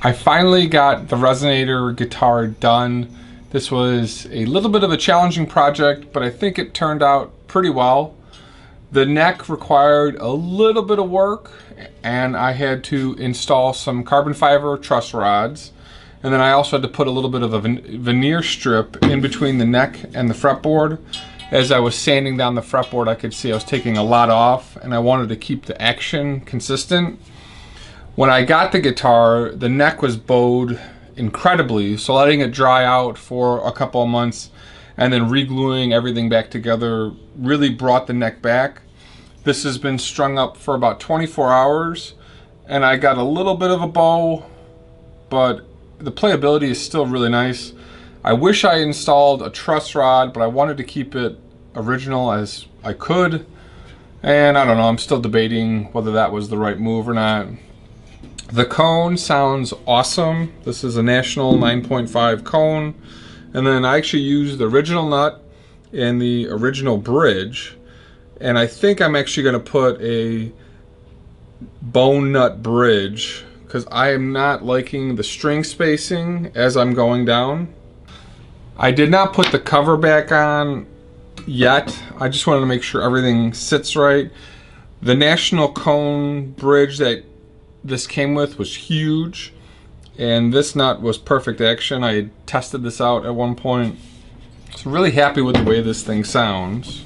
I finally got the Resonator guitar done. This was a little bit of a challenging project, but I think it turned out pretty well. The neck required a little bit of work, and I had to install some carbon fiber truss rods. And then I also had to put a little bit of a veneer strip in between the neck and the fretboard. As I was sanding down the fretboard, I could see I was taking a lot off, and I wanted to keep the action consistent. When I got the guitar, the neck was bowed incredibly, so letting it dry out for a couple of months and then re-gluing everything back together really brought the neck back. This has been strung up for about 24 hours, and I got a little bit of a bow, but the playability is still really nice. I wish I installed a truss rod, but I wanted to keep it original as I could, and I don't know, I'm still debating whether that was the right move or not. The cone sounds awesome. This is a National 9.5 cone. And then I actually used the original nut and the original bridge. And I think I'm actually going to put a bone nut bridge because I am not liking the string spacing as I'm going down. I did not put the cover back on yet. I just wanted to make sure everything sits right. The National cone bridge that this came with was huge, and this nut was perfect action. I had tested this out at one point, so really happy with the way this thing sounds.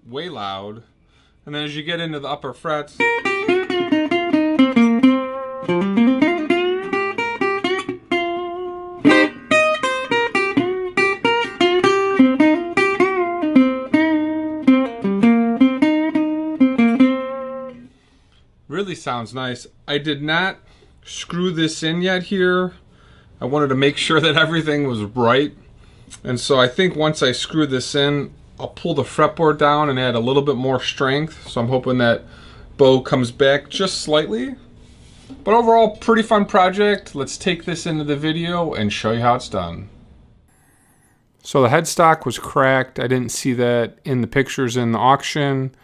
Way loud. And then as you get into the upper frets, really sounds nice. I did not screw this in yet here. I wanted to make sure that everything was right. And so I think once I screw this in, I'll pull the fretboard down and add a little bit more strength. So I'm hoping that bow comes back just slightly. But overall, pretty fun project. Let's take this into the video and show you how it's done. So the headstock was cracked. I didn't see that in the pictures in the auction.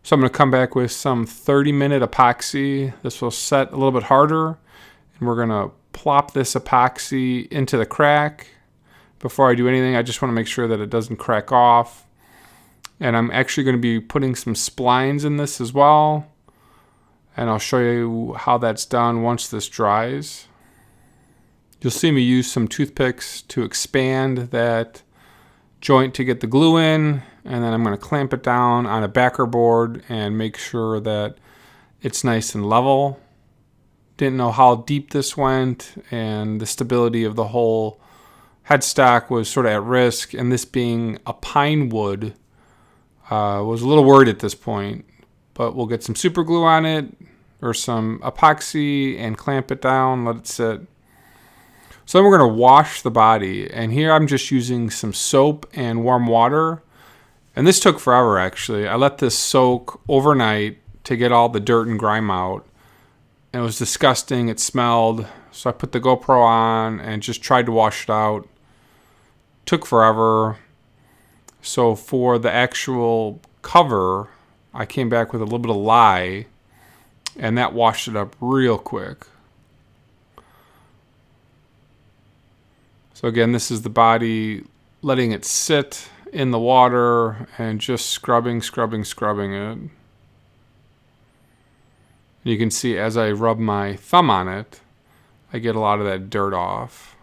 So I'm going to come back with some 30-minute epoxy. This will set a little bit harder. And we're going to plop this epoxy into the crack. Before I do anything, I just want to make sure that it doesn't crack off. And I'm actually going to be putting some splines in this as well. And I'll show you how that's done once this dries. You'll see me use some toothpicks to expand that joint to get the glue in. And then I'm going to clamp it down on a backer board and make sure that it's nice and level. Didn't know how deep this went, and the stability of the whole headstock was sort of at risk. And this being a pine wood, was a little worried at this point, but we'll get some super glue on it or some epoxy and clamp it down, let it sit. So then we're going to wash the body, and here I'm just using some soap and warm water, and this took forever actually. I let this soak overnight to get all the dirt and grime out. It was disgusting, it smelled, so I put the GoPro on and just tried to wash it out. Took forever. So for the actual cover, I came back with a little bit of lye, and that washed it up real quick. So again, this is the body, letting it sit in the water and just scrubbing it. You can see as I rub my thumb on it, I get a lot of that dirt off.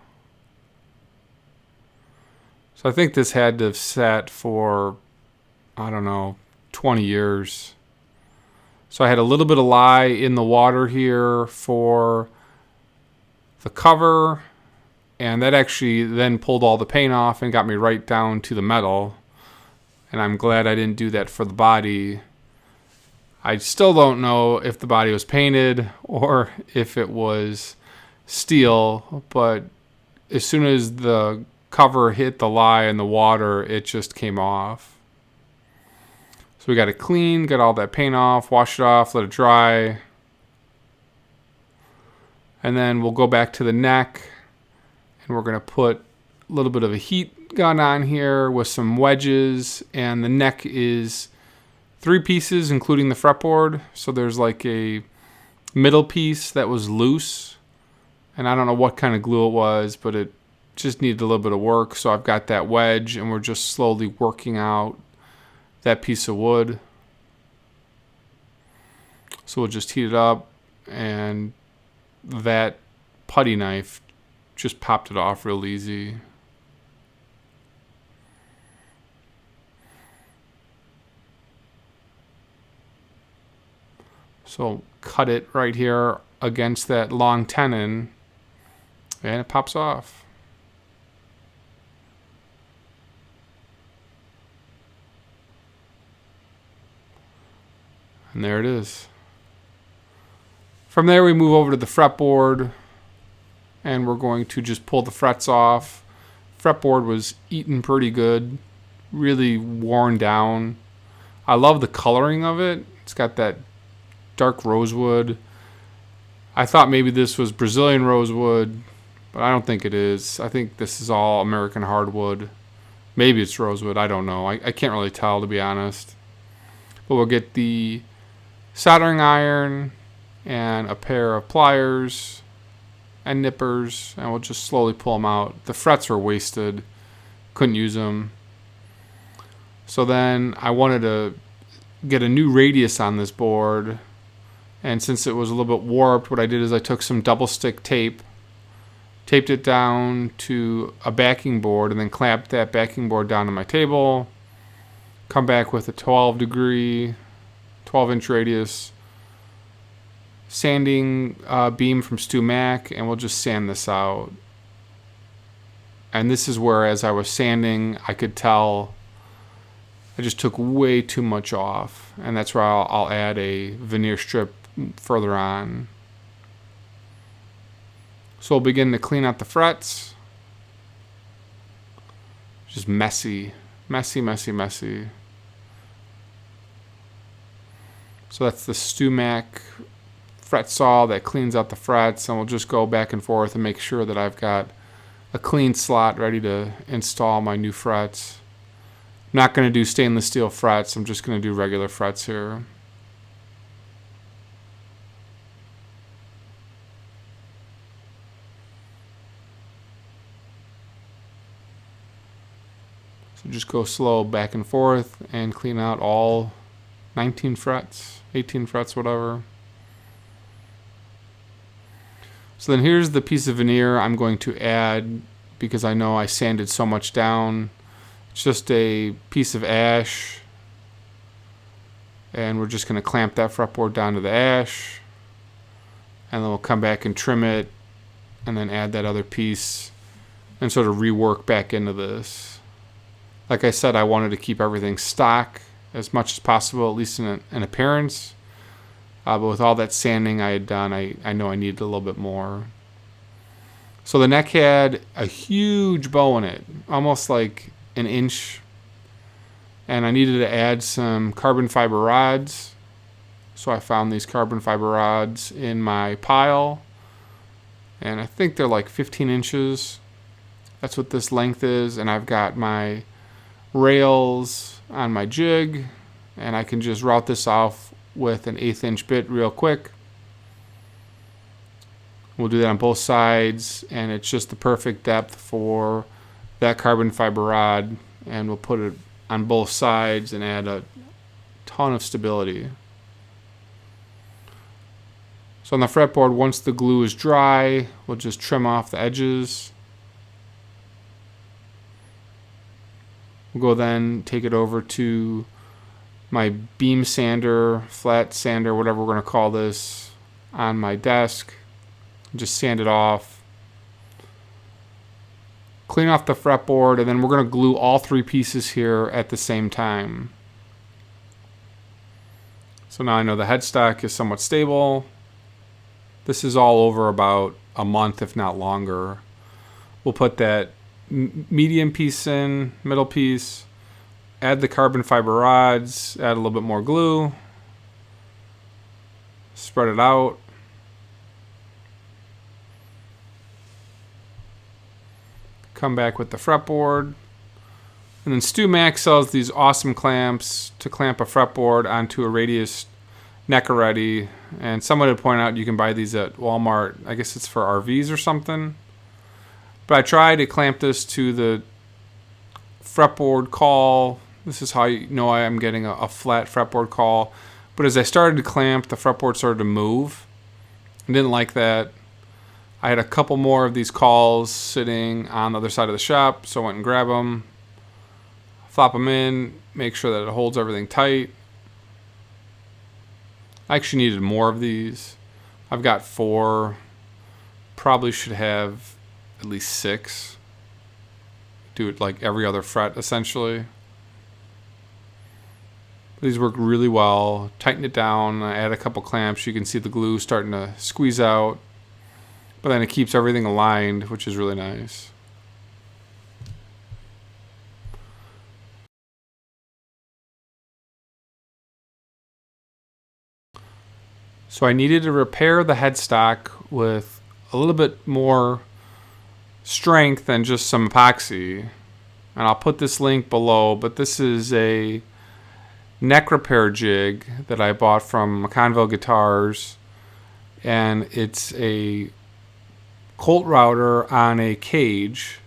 So I think this had to have sat for, I don't know, 20 years. So I had a little bit of lye in the water here for the cover, and that actually then pulled all the paint off and got me right down to the metal. And I'm glad I didn't do that for the body. I still don't know if the body was painted or if it was steel, but as soon as the cover hit the lye in the water, it just came off. So we got it clean, got all that paint off, wash it off, let it dry. And then we'll go back to the neck, and we're going to put a little bit of a heat gun on here with some wedges. And the neck is 3 pieces, including the fretboard. So there's like a middle piece that was loose. And I don't know what kind of glue it was, but it just needed a little bit of work. So I've got that wedge, and we're just slowly working out that piece of wood. So we'll just heat it up, and that putty knife just popped it off real easy. So cut it right here against that long tenon, and it pops off. And there it is. From there we move over to the fretboard, and we're going to just pull the frets off. Fretboard was eaten pretty good, really worn down. I love the coloring of it. It's got that dark rosewood. I thought maybe this was Brazilian rosewood, but I don't think it is. I think this is all American hardwood. Maybe it's rosewood, I don't know. I can't really tell, to be honest. But we'll get the soldering iron and a pair of pliers and nippers, and we'll just slowly pull them out. The frets were wasted, couldn't use them. So then I wanted to get a new radius on this board, and since it was a little bit warped, what I did is I took some double stick tape, taped it down to a backing board, and then clamped that backing board down to my table. Come back with a 12-inch radius sanding beam from Stu Mac, and we'll just sand this out. And this is where, as I was sanding, I could tell I just took way too much off, and that's where I'll add a veneer strip further on. So we'll begin to clean out the frets. Just messy, messy, messy, messy. So that's the Stu Mac fret saw that cleans out the frets, and we'll just go back and forth and make sure that I've got a clean slot ready to install my new frets. I'm not going to do stainless steel frets, I'm just going to do regular frets here. So just go slow back and forth and clean out all 19 frets, 18 frets, whatever. So then here's the piece of veneer I'm going to add, because I know I sanded so much down. It's just a piece of ash, and we're just going to clamp that fretboard down to the ash, and then we'll come back and trim it, and then add that other piece and sort of rework back into this. Like I said, I wanted to keep everything stock as much as possible, at least in an appearance. But with all that sanding I had done, I know I needed a little bit more. So the neck had a huge bow in it, almost like an inch. And I needed to add some carbon fiber rods. So I found these carbon fiber rods in my pile. And I think they're like 15 inches. That's what this length is. And I've got my rails on my jig, and I can just route this off with an 1/8 inch bit real quick. We'll do that on both sides, and it's just the perfect depth for that carbon fiber rod, and we'll put it on both sides and add a ton of stability. So on the fretboard, once the glue is dry, we'll just trim off the edges. We'll go then take it over to my beam sander, flat sander, whatever we're going to call this, on my desk. Just sand it off. Clean off the fretboard, and then we're going to glue all 3 pieces here at the same time. So now I know the headstock is somewhat stable. This is all over about a month, if not longer. We'll put that medium piece in, middle piece, add the carbon fiber rods, add a little bit more glue, spread it out. Come back with the fretboard. And then Stu Max sells these awesome clamps to clamp a fretboard onto a radius neck already. And someone had pointed out you can buy these at Walmart. I guess it's for RVs or something. But I tried to clamp this to the fretboard call. This is how you know I am getting a flat fretboard call. But as I started to clamp, the fretboard started to move. I didn't like that. I had a couple more of these calls sitting on the other side of the shop, so I went and grabbed them, flop them in, make sure that it holds everything tight. I actually needed more of these. I've got 4. Probably should have at least 6. Do it like every other fret, essentially. These work really well. Tighten it down. I add a couple clamps. You can see the glue starting to squeeze out. But then it keeps everything aligned, which is really nice. So I needed to repair the headstock with a little bit more strength than just some epoxy. And I'll put this link below, but this is a neck repair jig that I bought from McConville Guitars. And it's a Colt router on a cage,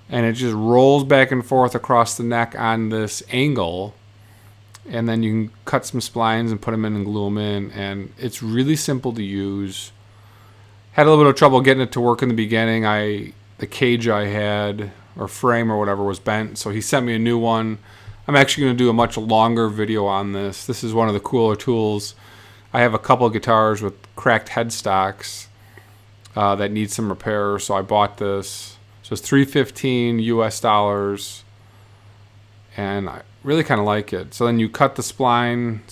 and it just rolls back and forth across the neck on this angle, and then you can cut some splines and put them in and glue them in, and it's really simple to use. Had a little bit of trouble getting it to work in the beginning. The cage I had, or frame or whatever, was bent, so he sent me a new one. I'm actually going to do a much longer video on this. This is one of the cooler tools. I have a couple of guitars with cracked headstocks that need some repair, so I bought this. So it's $3.15 US, and I really kind of like it. So then you cut the spleen,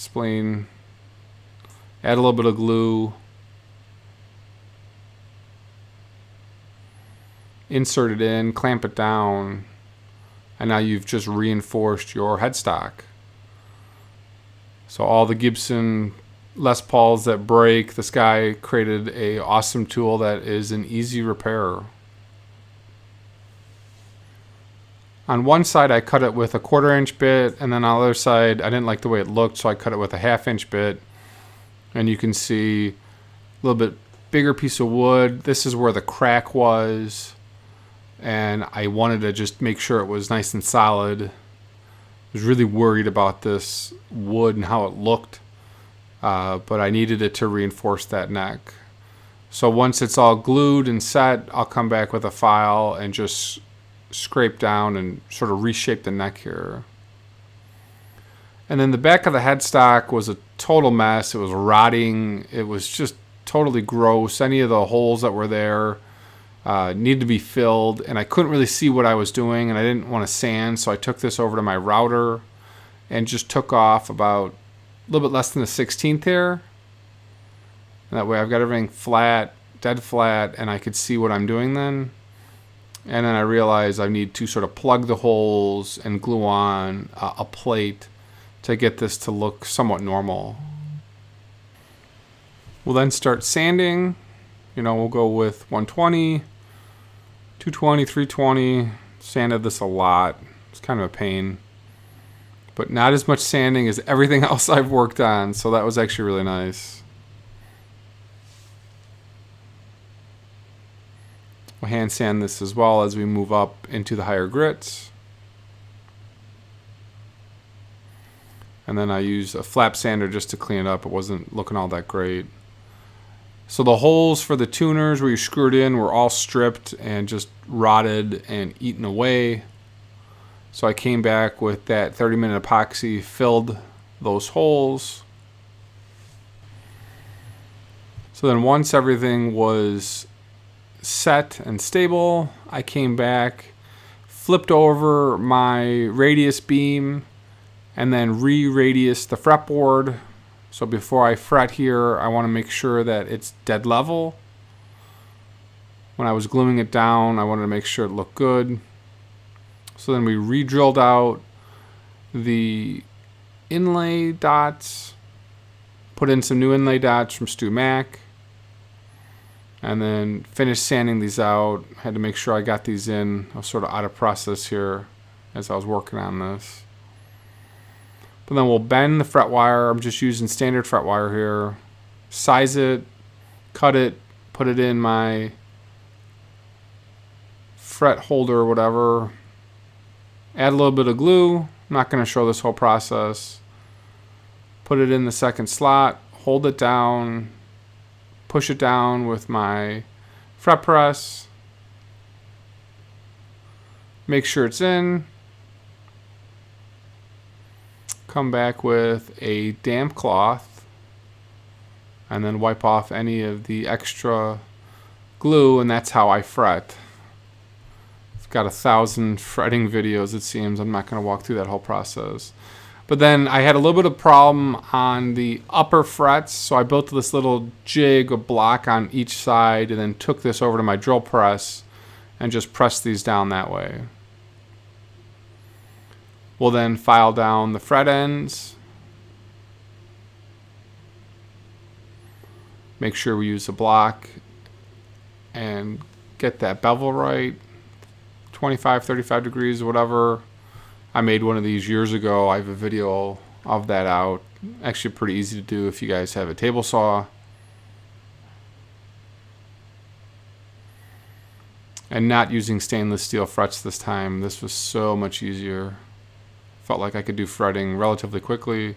add a little bit of glue, insert it in, clamp it down, and now you've just reinforced your headstock. So all the Gibson Les Pauls that break, this guy created a awesome tool that is an easy repair. On one side I cut it with a 1/4 inch bit, and then on the other side I didn't like the way it looked, so I cut it with a 1/2 inch bit. And you can see a little bit bigger piece of wood. This is where the crack was, and I wanted to just make sure it was nice and solid. I was really worried about this wood and how it looked. But I needed it to reinforce that neck. So once it's all glued and set, I'll come back with a file and just scrape down and sort of reshape the neck here. And then the back of the headstock was a total mess. It was rotting. It was just totally gross. Any of the holes that were there needed to be filled, and I couldn't really see what I was doing, and I didn't want to sand, so I took this over to my router and just took off about a little bit less than a 1/16 there. And that way I've got everything flat, dead flat, and I could see what I'm doing then. And then I realized I need to sort of plug the holes and glue on a plate to get this to look somewhat normal. We'll then start sanding. We'll go with 120, 220, 320. Sanded this a lot. It's kind of a pain. But not as much sanding as everything else I've worked on, so that was actually really nice. We'll hand sand this as well as we move up into the higher grits. And then I used a flap sander just to clean it up. It wasn't looking all that great. So the holes for the tuners where you screwed in were all stripped and just rotted and eaten away. So I came back with that 30-minute epoxy, filled those holes. So then once everything was set and stable, I came back, flipped over my radius beam, and then re-radiused the fretboard. So before I fret here, I want to make sure that it's dead level. When I was gluing it down, I wanted to make sure it looked good. So then we re-drilled out the inlay dots, put in some new inlay dots from Stu Mac, and then finished sanding these out. Had to make sure I got these in. I was sort of out of process here as I was working on this. But then we'll bend the fret wire. I'm just using standard fret wire here. Size it, cut it, put it in my fret holder or whatever. Add a little bit of glue. I'm not going to show this whole process. Put it in the second slot, hold it down, push it down with my fret press. Make sure it's in. Come back with a damp cloth and then wipe off any of the extra glue, and that's how I fret. I've got 1,000 fretting videos, it seems. I'm not going to walk through that whole process. But then I had a little bit of problem on the upper frets, so I built this little jig, a block on each side, and then took this over to my drill press and just pressed these down that way. We'll then file down the fret ends. Make sure we use the block and get that bevel right. 25, 35 degrees, whatever. I made one of these years ago. I have a video of that out. Actually pretty easy to do if you guys have a table saw. And not using stainless steel frets this time. This was so much easier. Felt like I could do fretting relatively quickly.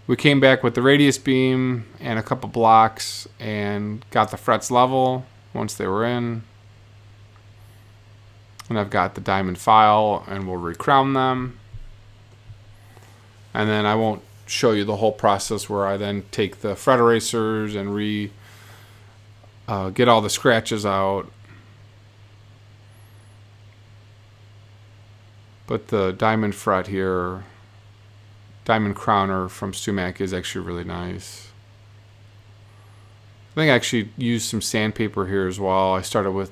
We came back with the radius beam and a couple blocks and got the frets level once they were in. And I've got the diamond file, and we'll recrown them. And then I won't show you the whole process where I then take the fret erasers and get all the scratches out. But the diamond fret here, diamond crowner from Stu Mac, is actually really nice. I think I actually used some sandpaper here as well. I started with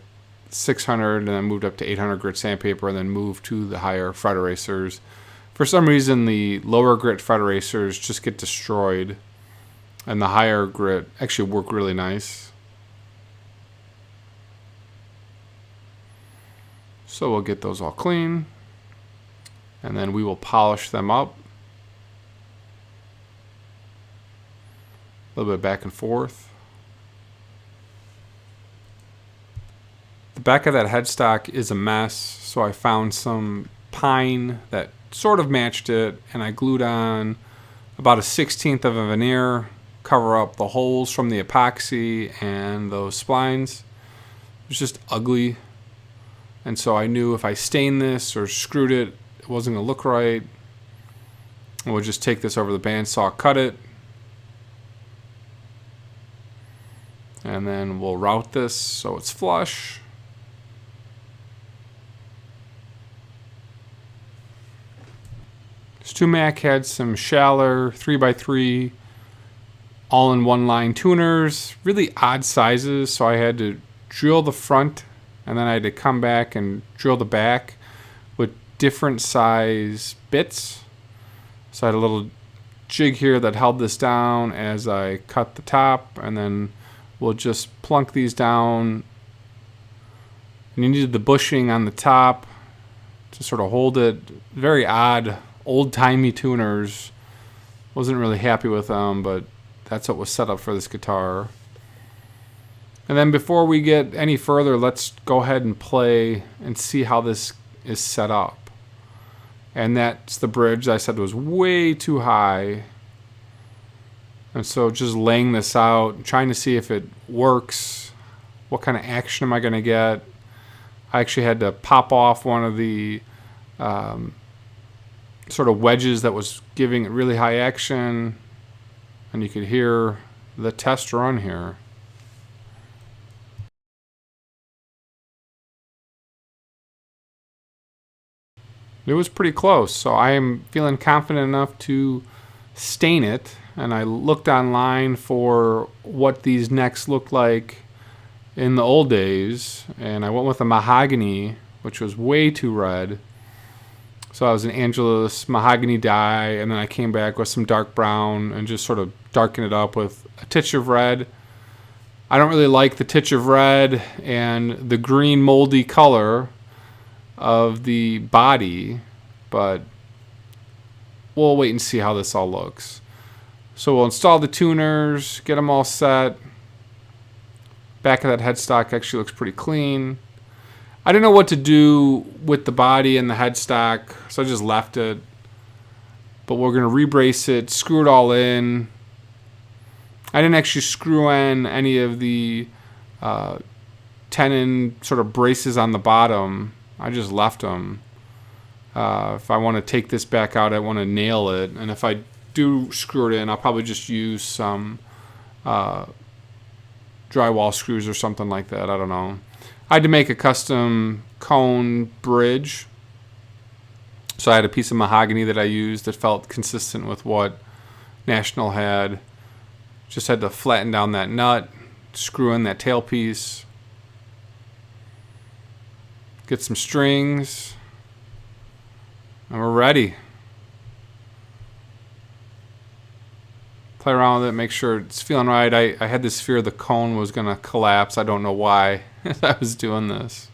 600 and then moved up to 800 grit sandpaper and then moved to the higher fret erasers. For some reason the lower grit fret erasers just get destroyed and the higher grit actually work really nice. So we'll get those all clean and then we will polish them up. A little bit back and forth. The back of that headstock is a mess, so I found some pine that sort of matched it, and I glued on about a 1/16 of a veneer, cover up the holes from the epoxy and those splines. It was just ugly, and so I knew if I stained this or screwed it, it wasn't going to look right. And we'll just take this over the bandsaw, cut it, and then we'll route this so it's flush. Stu Mac had some Schaller 3x3 all-in-one line tuners, really odd sizes, so I had to drill the front and then I had to come back and drill the back with different size bits. So I had a little jig here that held this down as I cut the top, and then we'll just plunk these down. And you needed the bushing on the top to sort of hold it. Very odd, old-timey tuners. Wasn't really happy with them, but that's what was set up for this guitar. And then before we get any further, let's go ahead and play and see how this is set up. And that's the bridge I said was way too high. And so just laying this out, trying to see if it works. What kind of action am I going to get? I actually had to pop off one of the sort of wedges that was giving it really high action. And you could hear the test run here. It was pretty close, so I am feeling confident enough to stain it. And I looked online for what these necks looked like in the old days, and I went with a mahogany, which was way too red. So I was an Angelus mahogany dye, and then I came back with some dark brown and just sort of darkened it up with a titch of red. I don't really like the titch of red and the green moldy color of the body, but we'll wait and see how this all looks. So we'll install the tuners, get them all set. Back of that headstock actually looks pretty clean. I didn't know what to do with the body and the headstock, so I just left it. But we're going to rebrace it, screw it all in. I didn't actually screw in any of the tenon sort of braces on the bottom. I just left them. If I want to take this back out, I want to nail it. And if I do screw it in, I'll probably just use some drywall screws or something like that. I don't know. I had to make a custom cone bridge. So I had a piece of mahogany that I used that felt consistent with what National had. Just had to flatten down that nut, screw in that tailpiece, get some strings, and we're ready. Play around with it, make sure it's feeling right. I had this fear the cone was going to collapse. I don't know why I was doing this.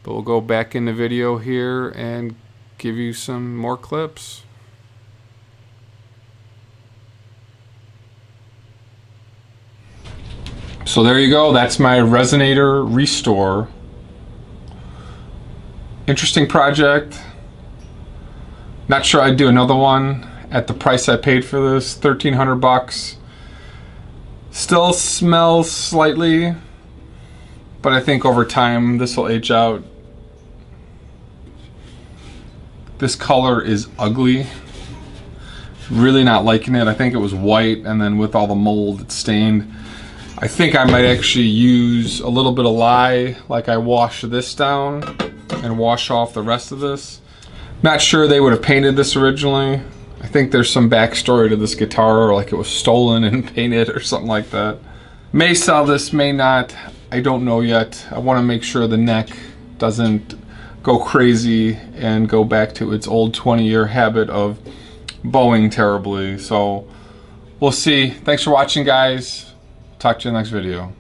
But we'll go back in the video here and give you some more clips. So there you go. That's my Resonator Restore. Interesting project. Not sure I'd do another one at the price I paid for this, $1,300. Still smells slightly, but I think over time this will age out. This color is ugly. Really not liking it. I think it was white, and then with all the mold it's stained. I think I might actually use a little bit of lye, like I wash this down and wash off the rest of this. Not sure they would have painted this originally. I think there's some backstory to this guitar, like it was stolen and painted or something like that. May sell this, may not. I don't know yet. I want to make sure the neck doesn't go crazy and go back to its old 20-year habit of bowing terribly. So we'll see. Thanks for watching, guys. Talk to you in the next video.